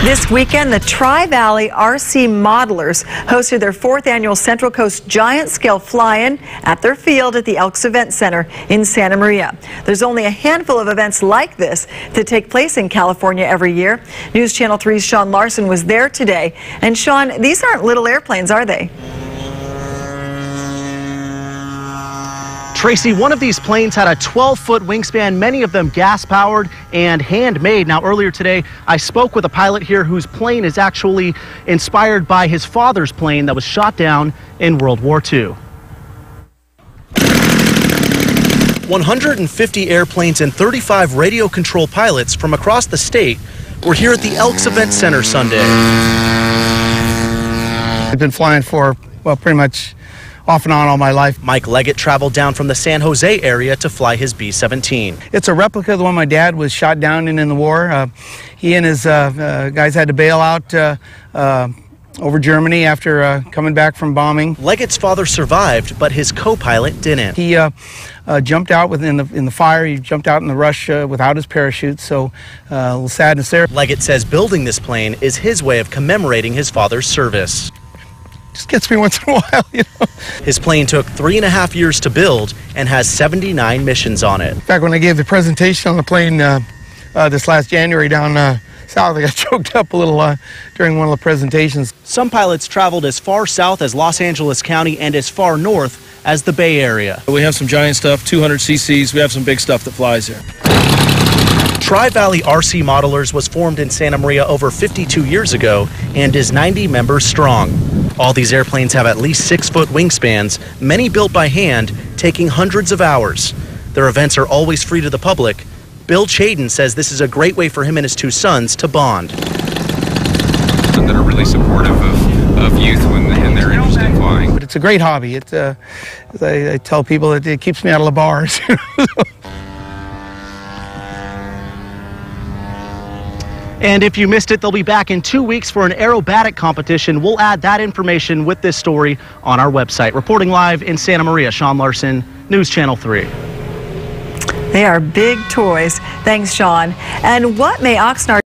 This weekend, the Tri-Valley RC Modelers hosted their 4th annual Central Coast Giant Scale Fly-In at their field at the Elks Event Center in Santa Maria. There's only a handful of events like this that take place in California every year. News Channel 3's Sean Larson was there today. And Sean, these aren't little airplanes, are they? Tracy, one of these planes had a 12-foot wingspan, many of them gas-powered and handmade. Now, earlier today, I spoke with a pilot here whose plane is actually inspired by his father's plane that was shot down in World War II. 150 airplanes and 35 radio-control pilots from across the state were here at the Elks Event Center Sunday. I've been flying for, well, pretty much off and on all my life. Mike Leggett traveled down from the San Jose area to fly his B-17. It's a replica of the one my dad was shot down in the war. He and his guys had to bail out over Germany after coming back from bombing. Leggett's father survived, but his co-pilot didn't. He jumped out in the fire. He jumped out in the rush without his parachute, so a little sadness there. Leggett says building this plane is his way of commemorating his father's service. Just gets me once in a while, you know. His plane took 3.5 years to build and has 79 missions on it. In fact, when I gave the presentation on the plane this last January down south, I got choked up a little during one of the presentations. Some pilots traveled as far south as Los Angeles County and as far north as the Bay Area. We have some giant stuff, 200 cc's. We have some big stuff that flies here. Tri-Valley RC Modelers was formed in Santa Maria over 52 years ago and is 90 members strong. All these airplanes have at least 6-foot wingspans, many built by hand, taking hundreds of hours. Their events are always free to the public. Bill Chaden says this is a great way for him and his 2 sons to bond. That are really supportive of youth and their interest in flying. But it's a great hobby. It's as I tell people, it keeps me out of the bars. And if you missed it, they'll be back in 2 weeks for an aerobatic competition. We'll add that information with this story on our website. Reporting live in Santa Maria, Sean Larson, News Channel 3. They are big toys. Thanks, Sean. And what may Oxnard